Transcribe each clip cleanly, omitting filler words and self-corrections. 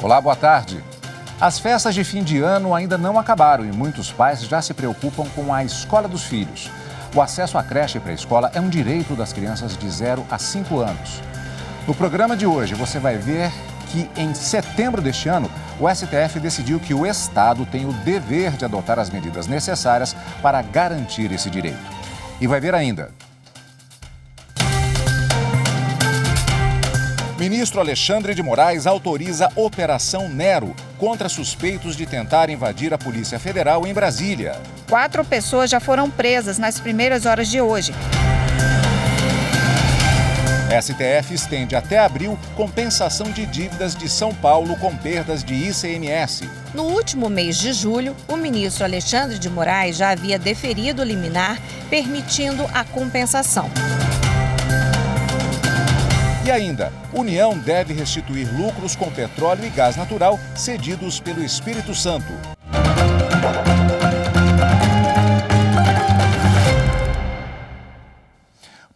Olá, boa tarde. As festas de fim de ano ainda não acabaram e muitos pais já se preocupam com a escola dos filhos. O acesso à creche e pré-escola é um direito das crianças de 0 a 5 anos. No programa de hoje, você vai ver que em setembro deste ano, o STF decidiu que o Estado tem o dever de adotar as medidas necessárias para garantir esse direito. E vai ver ainda. Ministro Alexandre de Moraes autoriza Operação Nero contra suspeitos de tentar invadir a Polícia Federal em Brasília. 4 pessoas já foram presas nas primeiras horas de hoje. STF estende até abril compensação de dívidas de São Paulo com perdas de ICMS. No último mês de julho, o ministro Alexandre de Moraes já havia deferido liminar, permitindo a compensação. E ainda, União deve restituir lucros com petróleo e gás natural cedidos pelo Espírito Santo.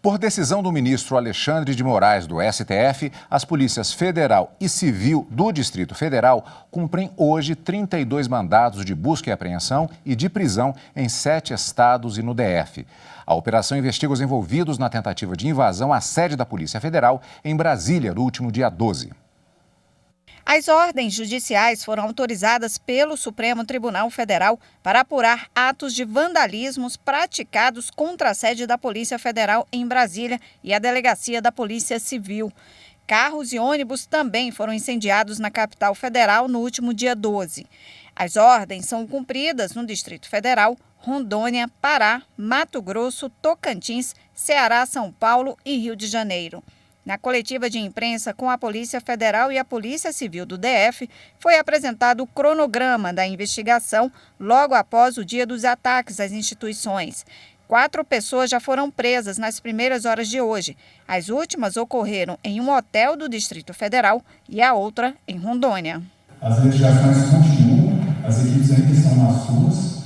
Por decisão do ministro Alexandre de Moraes, do STF, as polícias federal e civil do Distrito Federal cumprem hoje 32 mandados de busca e apreensão e de prisão em 7 estados e no DF. A operação investiga os envolvidos na tentativa de invasão à sede da Polícia Federal em Brasília, no último dia 12. As ordens judiciais foram autorizadas pelo Supremo Tribunal Federal para apurar atos de vandalismos praticados contra a sede da Polícia Federal em Brasília e a Delegacia da Polícia Civil. Carros e ônibus também foram incendiados na capital federal no último dia 12. As ordens são cumpridas no Distrito Federal, Rondônia, Pará, Mato Grosso, Tocantins, Ceará, São Paulo e Rio de Janeiro. Na coletiva de imprensa com a Polícia Federal e a Polícia Civil do DF, foi apresentado o cronograma da investigação logo após o dia dos ataques às instituições. 4 pessoas já foram presas nas primeiras horas de hoje. As últimas ocorreram em um hotel do Distrito Federal e a outra em Rondônia. As investigações continuam, as equipes ainda estão nas ruas,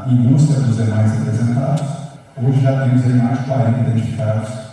em busca dos demais representados. Hoje já temos aí mais de 40 identificados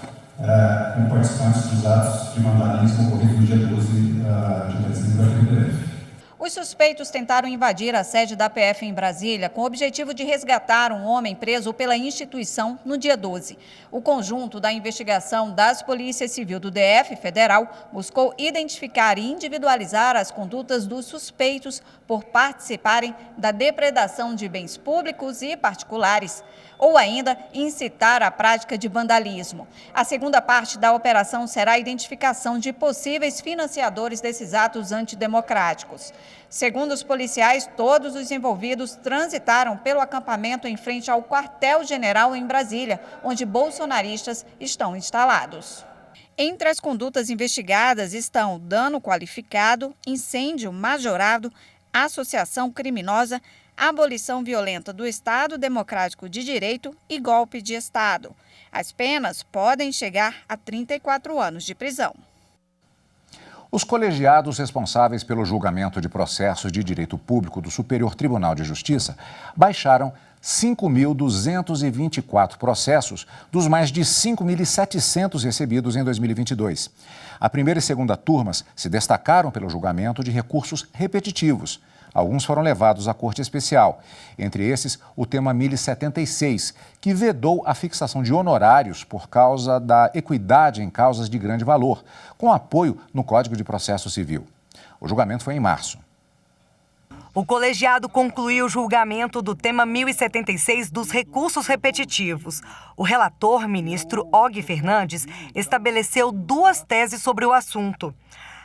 com participantes dos atos de vandalismo ocorridos no dia 12 de dezembro aqui no DF. Os suspeitos tentaram invadir a sede da PF em Brasília com o objetivo de resgatar um homem preso pela instituição no dia 12. O conjunto da investigação das Polícias Civil do DF Federal buscou identificar e individualizar as condutas dos suspeitos por participarem da depredação de bens públicos e particulares, ou ainda incitar a prática de vandalismo. A segunda parte da operação será a identificação de possíveis financiadores desses atos antidemocráticos. Segundo os policiais, todos os envolvidos transitaram pelo acampamento em frente ao quartel-general em Brasília, onde bolsonaristas estão instalados. Entre as condutas investigadas estão dano qualificado, incêndio majorado, associação criminosa, abolição violenta do Estado Democrático de Direito e golpe de Estado. As penas podem chegar a 34 anos de prisão. Os colegiados responsáveis pelo julgamento de processos de direito público do Superior Tribunal de Justiça baixaram 5.224 processos dos mais de 5.700 recebidos em 2022. A primeira e segunda turmas se destacaram pelo julgamento de recursos repetitivos. Alguns foram levados à Corte Especial. Entre esses, o tema 1076, que vedou a fixação de honorários por causa da equidade em causas de grande valor, com apoio no Código de Processo Civil. O julgamento foi em março. O colegiado concluiu o julgamento do tema 1076 dos recursos repetitivos. O relator, ministro Og Fernandes, estabeleceu 2 teses sobre o assunto.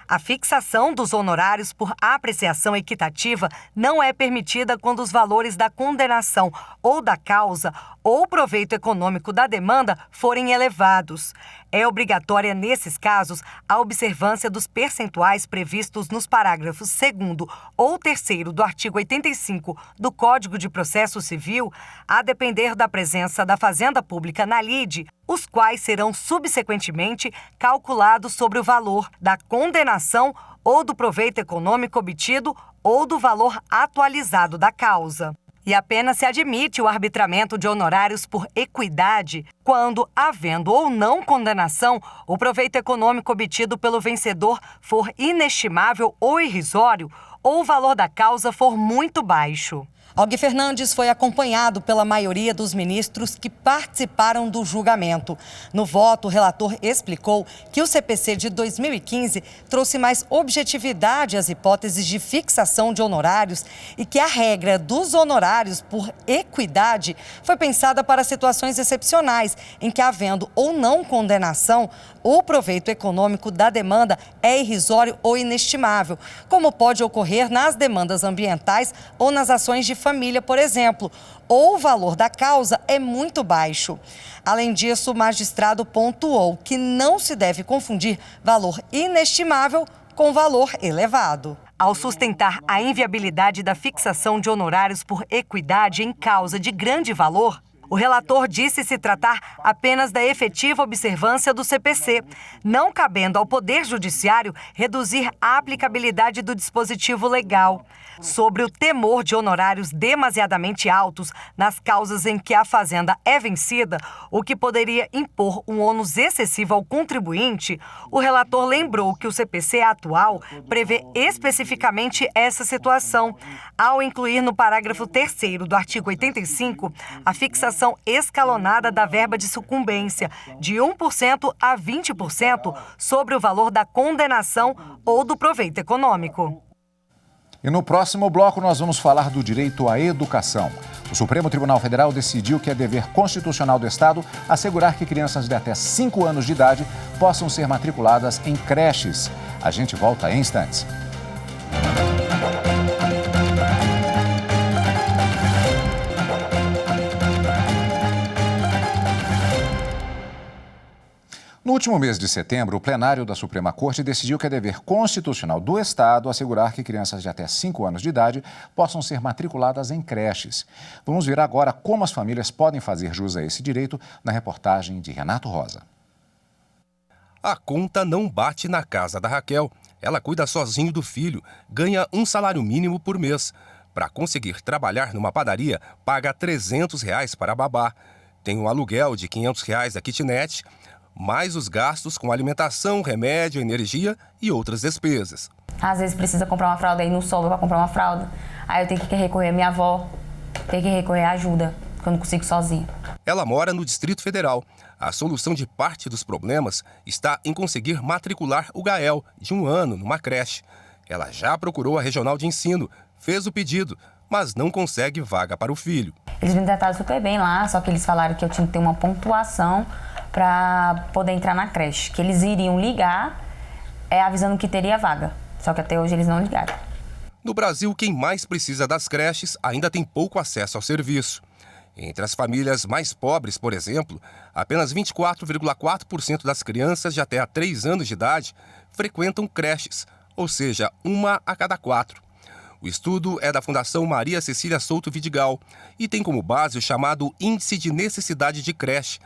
A fixação dos honorários por apreciação equitativa não é permitida quando os valores da condenação ou da causa ou proveito econômico da demanda forem elevados. É obrigatória, nesses casos, a observância dos percentuais previstos nos parágrafos 2º ou 3º do artigo 85 do Código de Processo Civil, a depender da presença da Fazenda Pública na lide, os quais serão subsequentemente calculados sobre o valor da condenação ou do proveito econômico obtido ou do valor atualizado da causa. E apenas se admite o arbitramento de honorários por equidade quando, havendo ou não condenação, o proveito econômico obtido pelo vencedor for inestimável ou irrisório ou o valor da causa for muito baixo. Og Fernandes foi acompanhado pela maioria dos ministros que participaram do julgamento. No voto, o relator explicou que o CPC de 2015 trouxe mais objetividade às hipóteses de fixação de honorários e que a regra dos honorários por equidade foi pensada para situações excepcionais, em que, havendo ou não condenação, o proveito econômico da demanda é irrisório ou inestimável, como pode ocorrer nas demandas ambientais ou nas ações de família, por exemplo, ou o valor da causa é muito baixo. Além disso, o magistrado pontuou que não se deve confundir valor inestimável com valor elevado. Ao sustentar a inviabilidade da fixação de honorários por equidade em causa de grande valor, o relator disse se tratar apenas da efetiva observância do CPC, não cabendo ao Poder Judiciário reduzir a aplicabilidade do dispositivo legal. Sobre o temor de honorários demasiadamente altos nas causas em que a fazenda é vencida, o que poderia impor um ônus excessivo ao contribuinte, o relator lembrou que o CPC atual prevê especificamente essa situação, ao incluir no parágrafo 3º do artigo 85 a fixação escalonada da verba de sucumbência de 1% a 20% sobre o valor da condenação ou do proveito econômico. E no próximo bloco nós vamos falar do direito à educação. O Supremo Tribunal Federal decidiu que é dever constitucional do Estado assegurar que crianças de até 5 anos de idade possam ser matriculadas em creches. A gente volta em instantes. No último mês de setembro, o plenário da Suprema Corte decidiu que é dever constitucional do Estado assegurar que crianças de até 5 anos de idade possam ser matriculadas em creches. Vamos ver agora como as famílias podem fazer jus a esse direito na reportagem de Renato Rosa. A conta não bate na casa da Raquel. Ela cuida sozinho do filho, ganha um salário mínimo por mês. Para conseguir trabalhar numa padaria, paga R$300 para babá. Tem um aluguel de R$500 da kitnet, mais os gastos com alimentação, remédio, energia e outras despesas. Às vezes precisa comprar uma fralda e não sobra para comprar uma fralda. Aí eu tenho que recorrer à minha avó, tenho que recorrer à ajuda, porque eu não consigo sozinha. Ela mora no Distrito Federal. A solução de parte dos problemas está em conseguir matricular o Gael, de 1 ano, numa creche. Ela já procurou a Regional de Ensino, fez o pedido, mas não consegue vaga para o filho. Eles me trataram super bem lá, só que eles falaram que eu tinha que ter uma pontuação para poder entrar na creche, que eles iriam ligar avisando que teria vaga, só que até hoje eles não ligaram. No Brasil, quem mais precisa das creches ainda tem pouco acesso ao serviço. Entre as famílias mais pobres, por exemplo, apenas 24,4% das crianças de até 3 anos de idade frequentam creches, ou seja, 1 a cada 4. O estudo é da Fundação Maria Cecília Souto Vidigal e tem como base o chamado Índice de Necessidade de Creche,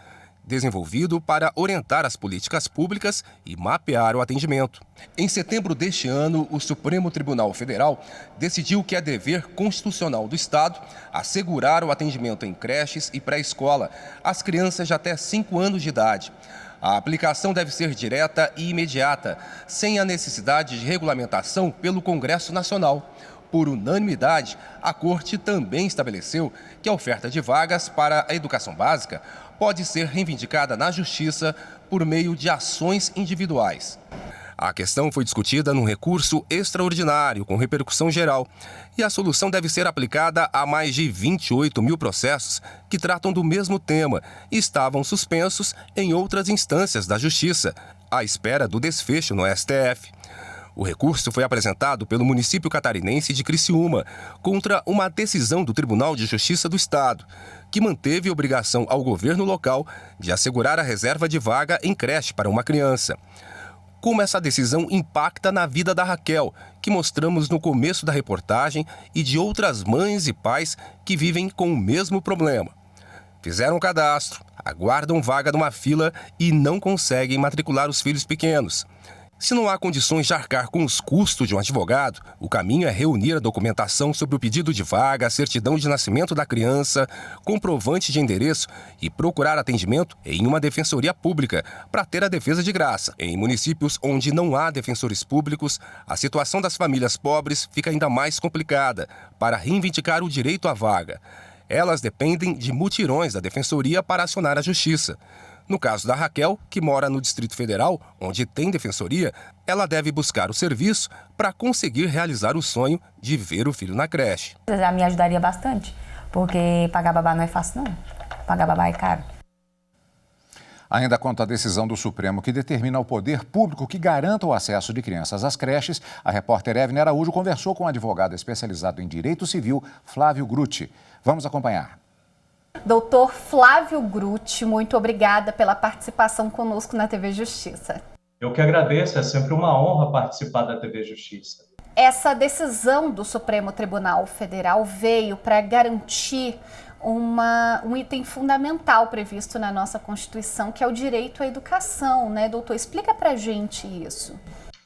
desenvolvido para orientar as políticas públicas e mapear o atendimento. Em setembro deste ano, o Supremo Tribunal Federal decidiu que é dever constitucional do Estado assegurar o atendimento em creches e pré-escola às crianças de até 5 anos de idade. A aplicação deve ser direta e imediata, sem a necessidade de regulamentação pelo Congresso Nacional. Por unanimidade, a Corte também estabeleceu que a oferta de vagas para a educação básica pode ser reivindicada na Justiça por meio de ações individuais. A questão foi discutida num recurso extraordinário com repercussão geral e a solução deve ser aplicada a mais de 28 mil processos que tratam do mesmo tema e estavam suspensos em outras instâncias da Justiça, à espera do desfecho no STF. O recurso foi apresentado pelo município catarinense de Criciúma contra uma decisão do Tribunal de Justiça do Estado, que manteve obrigação ao governo local de assegurar a reserva de vaga em creche para uma criança. Como essa decisão impacta na vida da Raquel, que mostramos no começo da reportagem, e de outras mães e pais que vivem com o mesmo problema. Fizeram cadastro, aguardam vaga numa fila e não conseguem matricular os filhos pequenos. Se não há condições de arcar com os custos de um advogado, o caminho é reunir a documentação sobre o pedido de vaga, a certidão de nascimento da criança, comprovante de endereço e procurar atendimento em uma defensoria pública para ter a defesa de graça. Em municípios onde não há defensores públicos, a situação das famílias pobres fica ainda mais complicada para reivindicar o direito à vaga. Elas dependem de mutirões da defensoria para acionar a justiça. No caso da Raquel, que mora no Distrito Federal, onde tem defensoria, ela deve buscar o serviço para conseguir realizar o sonho de ver o filho na creche. Já me ajudaria bastante, porque pagar babá não é fácil não. Pagar babá é caro. Ainda quanto à decisão do Supremo que determina ao poder público que garanta o acesso de crianças às creches, a repórter Evelyn Araújo conversou com um advogado especializado em direito civil, Flávio Grutti. Vamos acompanhar. Doutor Flávio Grutti, muito obrigada pela participação conosco na TV Justiça. Eu que agradeço, é sempre uma honra participar da TV Justiça. Essa decisão do Supremo Tribunal Federal veio para garantir um item fundamental previsto na nossa Constituição, que é o direito à educação, né, doutor? Explica para a gente isso.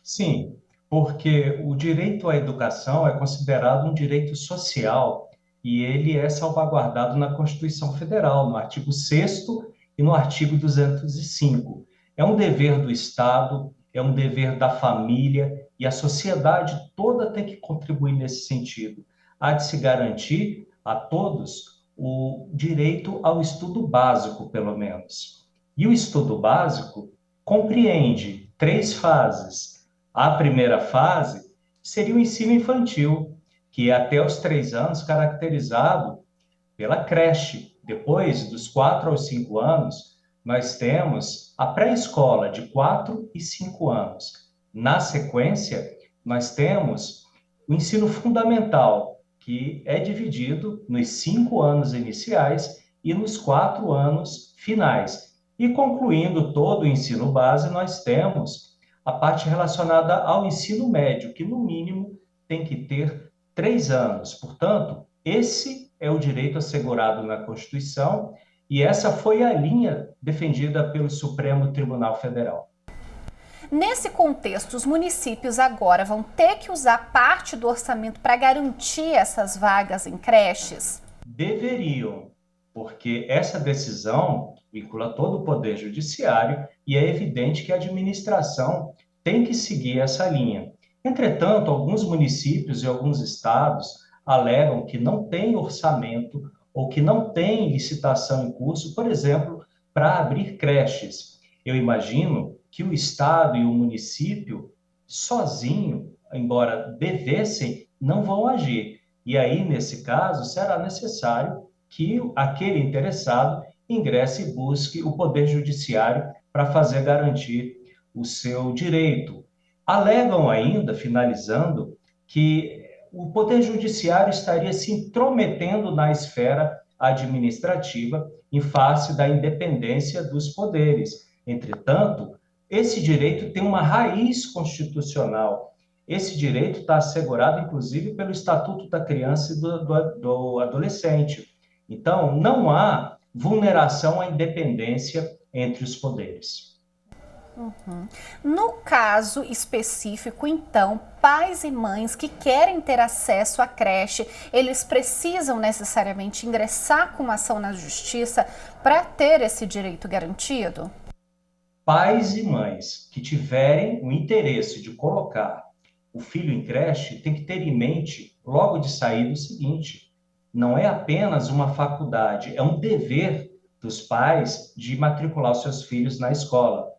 Sim, porque o direito à educação é considerado um direito social e ele é salvaguardado na Constituição Federal, no artigo 6º e no artigo 205. É um dever do Estado, é um dever da família e a sociedade toda tem que contribuir nesse sentido. Há de se garantir a todos o direito ao estudo básico, pelo menos. E o estudo básico compreende 3 fases. A primeira fase seria o ensino infantil, que é até os 3 anos, caracterizado pela creche. Depois dos 4 aos 5 anos, nós temos a pré-escola, de 4 e 5 anos. Na sequência, nós temos o ensino fundamental, que é dividido nos 5 anos iniciais e nos 4 anos finais. E concluindo todo o ensino base, nós temos a parte relacionada ao ensino médio, que no mínimo tem que ter 3 anos. Portanto, esse é o direito assegurado na Constituição e essa foi a linha defendida pelo Supremo Tribunal Federal. Nesse contexto, os municípios agora vão ter que usar parte do orçamento para garantir essas vagas em creches? Deveriam, porque essa decisão vincula todo o Poder Judiciário e é evidente que a administração tem que seguir essa linha. Entretanto, alguns municípios e alguns estados alegam que não tem orçamento ou que não tem licitação em curso, por exemplo, para abrir creches. Eu imagino que o estado e o município, sozinho, embora devessem, não vão agir. E aí, nesse caso, será necessário que aquele interessado ingresse e busque o Poder Judiciário para fazer garantir o seu direito. Alegam ainda, finalizando, que o Poder Judiciário estaria se intrometendo na esfera administrativa em face da independência dos poderes. Entretanto, esse direito tem uma raiz constitucional. Esse direito está assegurado, inclusive, pelo Estatuto da Criança e do Adolescente. Então, não há vulneração à independência entre os poderes. No caso específico, então, pais e mães que querem ter acesso à creche, eles precisam necessariamente ingressar com uma ação na justiça para ter esse direito garantido? Pais e mães que tiverem o interesse de colocar o filho em creche têm que ter em mente, logo de saída, o seguinte: não é apenas uma faculdade, é um dever dos pais de matricular os seus filhos na escola.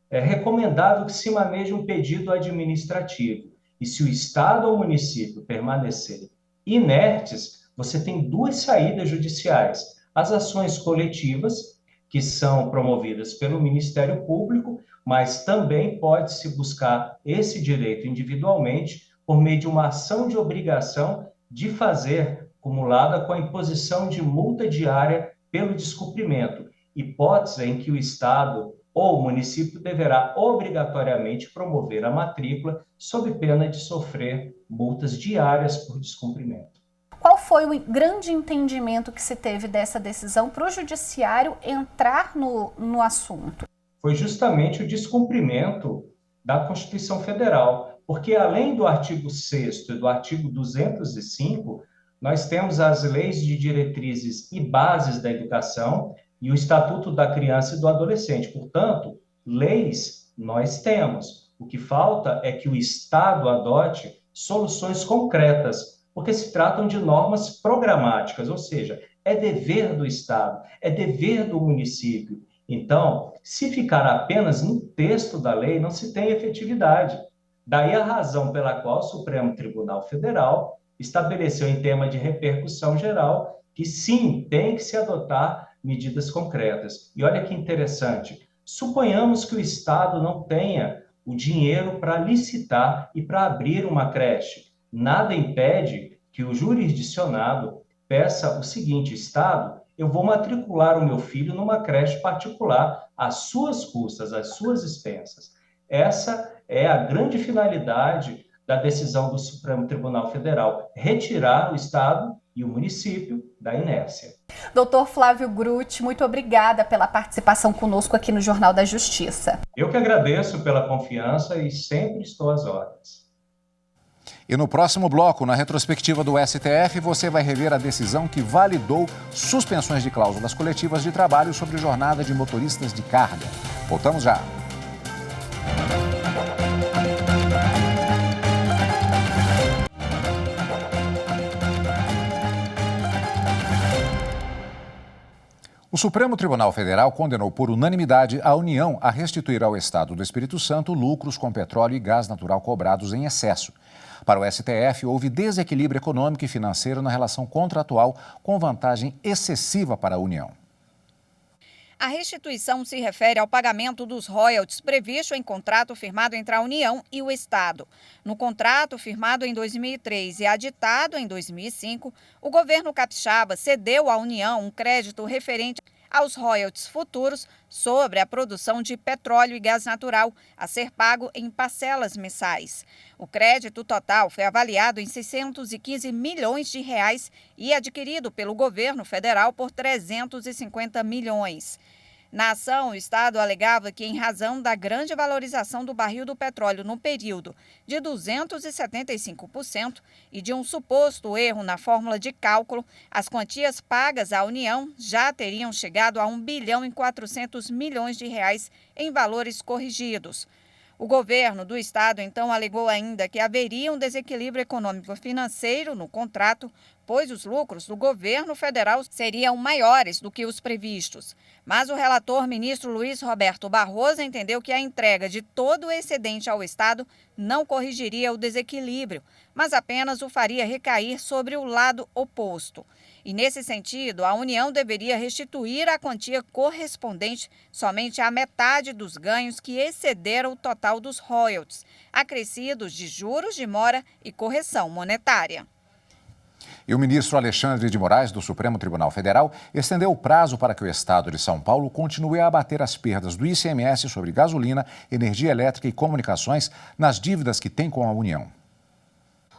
É recomendável que se maneje um pedido administrativo. E se o Estado ou o município permanecerem inertes, você tem 2 saídas judiciais. As ações coletivas, que são promovidas pelo Ministério Público, mas também pode-se buscar esse direito individualmente por meio de uma ação de obrigação de fazer, acumulada com a imposição de multa diária pelo descumprimento, hipótese em que o Estado ou o município deverá obrigatoriamente promover a matrícula sob pena de sofrer multas diárias por descumprimento. Qual foi o grande entendimento que se teve dessa decisão para o judiciário entrar no assunto? Foi justamente o descumprimento da Constituição Federal, porque além do artigo 6º e do artigo 205, nós temos as leis de diretrizes e bases da educação e o Estatuto da Criança e do Adolescente. Portanto, leis nós temos. O que falta é que o Estado adote soluções concretas, porque se tratam de normas programáticas, ou seja, é dever do Estado, é dever do município. Então, se ficar apenas no texto da lei, não se tem efetividade. Daí a razão pela qual o Supremo Tribunal Federal estabeleceu em tema de repercussão geral que sim, tem que se adotar medidas concretas. E olha que interessante, suponhamos que o Estado não tenha o dinheiro para licitar e para abrir uma creche. Nada impede que o jurisdicionado peça o seguinte: Estado, eu vou matricular o meu filho numa creche particular, às suas custas, às suas expensas. Essa é a grande finalidade da decisão do Supremo Tribunal Federal, retirar o Estado e o município da inércia. Doutor Flávio Gruth, muito obrigada pela participação conosco aqui no Jornal da Justiça. Eu que agradeço pela confiança e sempre estou às ordens. E no próximo bloco, na retrospectiva do STF, você vai rever a decisão que validou suspensões de cláusulas coletivas de trabalho sobre jornada de motoristas de carga. Voltamos já. O Supremo Tribunal Federal condenou por unanimidade a União a restituir ao Estado do Espírito Santo lucros com petróleo e gás natural cobrados em excesso. Para o STF, houve desequilíbrio econômico e financeiro na relação contratual, com vantagem excessiva para a União. A restituição se refere ao pagamento dos royalties previsto em contrato firmado entre a União e o Estado. No contrato firmado em 2003 e aditado em 2005, o governo capixaba cedeu à União um crédito referente aos royalties futuros sobre a produção de petróleo e gás natural, a ser pago em parcelas mensais. O crédito total foi avaliado em 615 milhões de reais e adquirido pelo governo federal por 350 milhões. Na ação, o Estado alegava que, em razão da grande valorização do barril do petróleo no período de 275% e de um suposto erro na fórmula de cálculo, as quantias pagas à União já teriam chegado a 1 bilhão e 400 milhões de reais em valores corrigidos. O governo do Estado, então, alegou ainda que haveria um desequilíbrio econômico-financeiro no contrato, pois os lucros do governo federal seriam maiores do que os previstos. Mas o relator, ministro Luiz Roberto Barroso, entendeu que a entrega de todo o excedente ao Estado não corrigiria o desequilíbrio, mas apenas o faria recair sobre o lado oposto. E, nesse sentido, a União deveria restituir a quantia correspondente somente à metade dos ganhos que excederam o total dos royalties, acrescidos de juros de mora e correção monetária. E o ministro Alexandre de Moraes, do Supremo Tribunal Federal, estendeu o prazo para que o Estado de São Paulo continue a abater as perdas do ICMS sobre gasolina, energia elétrica e comunicações nas dívidas que tem com a União.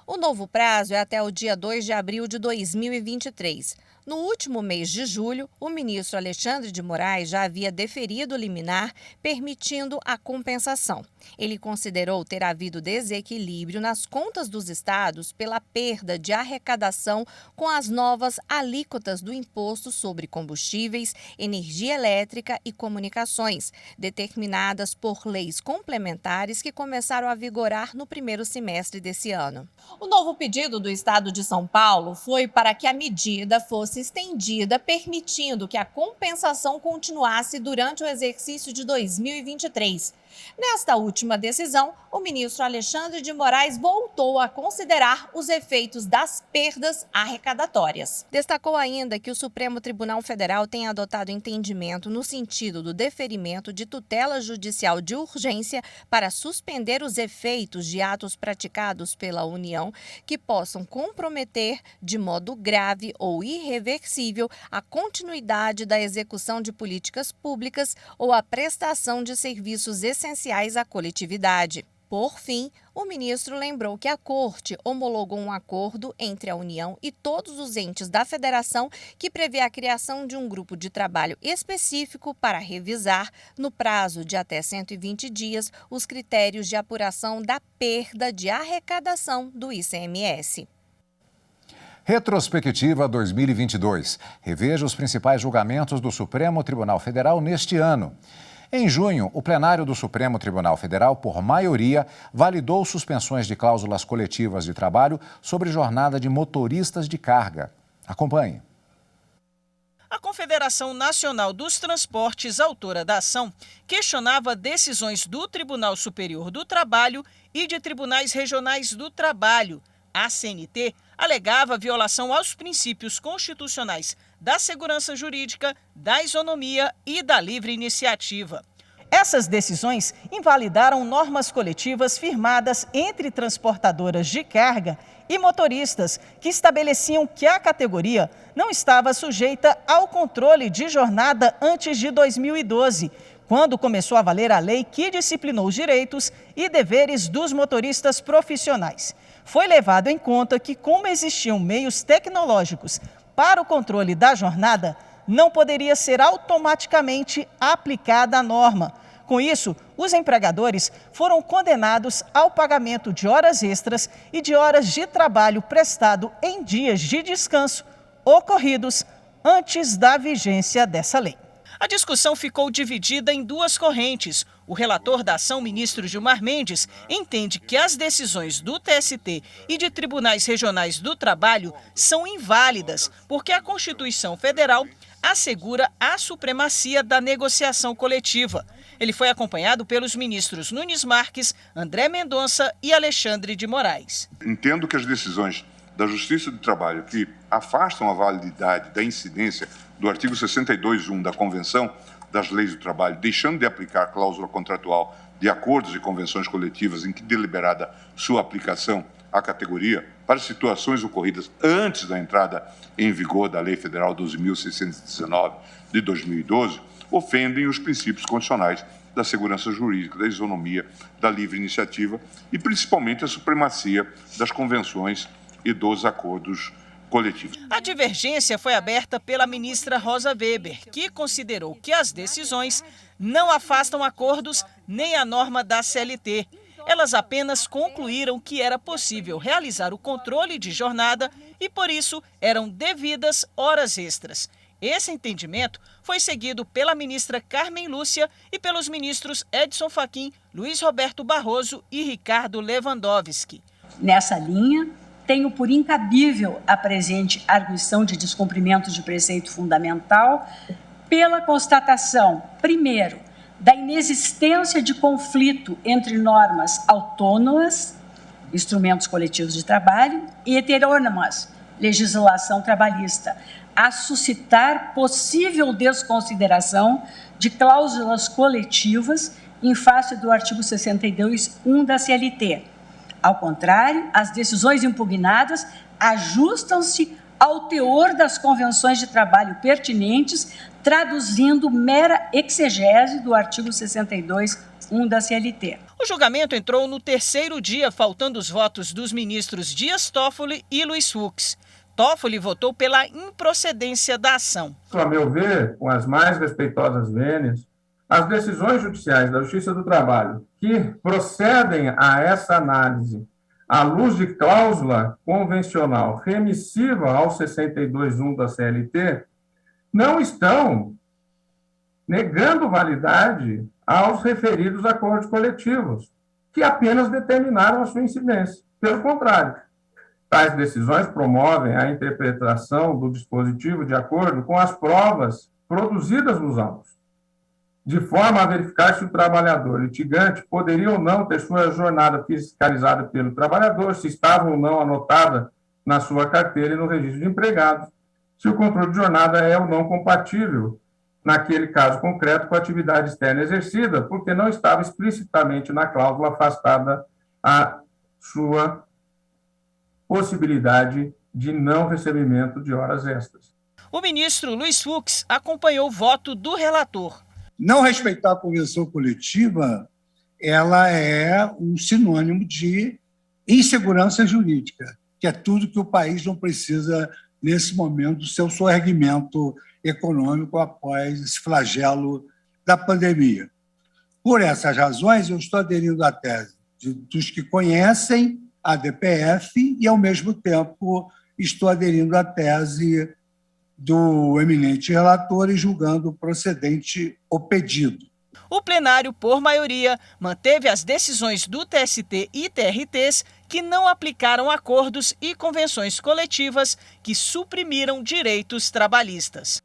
O novo prazo é até o dia 2 de abril de 2023. No último mês de julho, o ministro Alexandre de Moraes já havia deferido liminar, permitindo a compensação. Ele considerou ter havido desequilíbrio nas contas dos estados pela perda de arrecadação com as novas alíquotas do imposto sobre combustíveis, energia elétrica e comunicações, determinadas por leis complementares que começaram a vigorar no primeiro semestre desse ano. O novo pedido do Estado de São Paulo foi para que a medida fosse estendida, permitindo que a compensação continuasse durante o exercício de 2023. Nesta última decisão, o ministro Alexandre de Moraes voltou a considerar os efeitos das perdas arrecadatórias. Destacou ainda que o Supremo Tribunal Federal tem adotado entendimento no sentido do deferimento de tutela judicial de urgência para suspender os efeitos de atos praticados pela União que possam comprometer de modo grave ou irreversível a continuidade da execução de políticas públicas ou a prestação de serviços essenciais à coletividade. Por fim, o ministro lembrou que a Corte homologou um acordo entre a União e todos os entes da federação que prevê a criação de um grupo de trabalho específico para revisar, no prazo de até 120 dias, os critérios de apuração da perda de arrecadação do ICMS. Retrospectiva 2022. Reveja os principais julgamentos do Supremo Tribunal Federal neste ano. Em junho, o plenário do Supremo Tribunal Federal, por maioria, validou suspensões de cláusulas coletivas de trabalho sobre jornada de motoristas de carga. Acompanhe. A Confederação Nacional dos Transportes, autora da ação, questionava decisões do Tribunal Superior do Trabalho e de tribunais regionais do trabalho. A CNT alegava violação aos princípios constitucionais da segurança jurídica, da isonomia e da livre iniciativa. Essas decisões invalidaram normas coletivas firmadas entre transportadoras de carga e motoristas, que estabeleciam que a categoria não estava sujeita ao controle de jornada antes de 2012, quando começou a valer a lei que disciplinou os direitos e deveres dos motoristas profissionais. Foi levado em conta que, como existiam meios tecnológicos para o controle da jornada, não poderia ser automaticamente aplicada a norma. Com isso, os empregadores foram condenados ao pagamento de horas extras e de horas de trabalho prestado em dias de descanso ocorridos antes da vigência dessa lei. A discussão ficou dividida em duas correntes. O relator da ação, ministro Gilmar Mendes, entende que as decisões do TST e de tribunais regionais do trabalho são inválidas, porque a Constituição Federal assegura a supremacia da negociação coletiva. Ele foi acompanhado pelos ministros Nunes Marques, André Mendonça e Alexandre de Moraes. Entendo que as decisões da Justiça do Trabalho que afastam a validade da incidência do artigo 62.1 da Convenção das Leis do Trabalho, deixando de aplicar a cláusula contratual de acordos e convenções coletivas em que deliberada sua aplicação à categoria para situações ocorridas antes da entrada em vigor da Lei Federal 12.619 de 2012, ofendem os princípios constitucionais da segurança jurídica, da isonomia, da livre iniciativa e principalmente a supremacia das convenções e dos acordos coletivos. A divergência foi aberta pela ministra Rosa Weber, que considerou que as decisões não afastam acordos nem a norma da CLT. Elas apenas concluíram que era possível realizar o controle de jornada e, por isso, eram devidas horas extras. Esse entendimento foi seguido pela ministra Carmen Lúcia e pelos ministros Edson Fachin, Luiz Roberto Barroso e Ricardo Lewandowski. Nessa linha, tenho por incabível a presente arguição de descumprimento de preceito fundamental pela constatação, primeiro, da inexistência de conflito entre normas autônomas, instrumentos coletivos de trabalho, e heterônomas, legislação trabalhista, a suscitar possível desconsideração de cláusulas coletivas em face do artigo 62.1 da CLT. Ao contrário, as decisões impugnadas ajustam-se ao teor das convenções de trabalho pertinentes, traduzindo mera exegese do artigo 62.1 da CLT. O julgamento entrou no terceiro dia, faltando os votos dos ministros Dias Toffoli e Luiz Fux. Toffoli votou pela improcedência da ação. A meu ver, com as mais respeitosas vênias, as decisões judiciais da Justiça do Trabalho que procedem a essa análise à luz de cláusula convencional remissiva ao 62.1 da CLT não estão negando validade aos referidos acordos coletivos, que apenas determinaram a sua incidência. Pelo contrário, tais decisões promovem a interpretação do dispositivo de acordo com as provas produzidas nos autos, de forma a verificar se o trabalhador litigante poderia ou não ter sua jornada fiscalizada pelo trabalhador, se estava ou não anotada na sua carteira e no registro de empregados, se o controle de jornada é ou não compatível, naquele caso concreto, com a atividade externa exercida, porque não estava explicitamente na cláusula afastada a sua possibilidade de não recebimento de horas extras. O ministro Luiz Fux acompanhou o voto do relator. Não respeitar a convenção coletiva ela é um sinônimo de insegurança jurídica, que é tudo que o país não precisa, nesse momento, do seu soerguimento econômico após esse flagelo da pandemia. Por essas razões, eu estou aderindo à tese dos que conhecem a DPF e, ao mesmo tempo, estou aderindo à tese do eminente relator e julgando procedente o pedido. O plenário, por maioria, manteve as decisões do TST e TRTs que não aplicaram acordos e convenções coletivas que suprimiram direitos trabalhistas.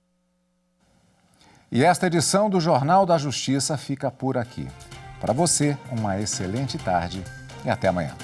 E esta edição do Jornal da Justiça fica por aqui. Para você, uma excelente tarde e até amanhã.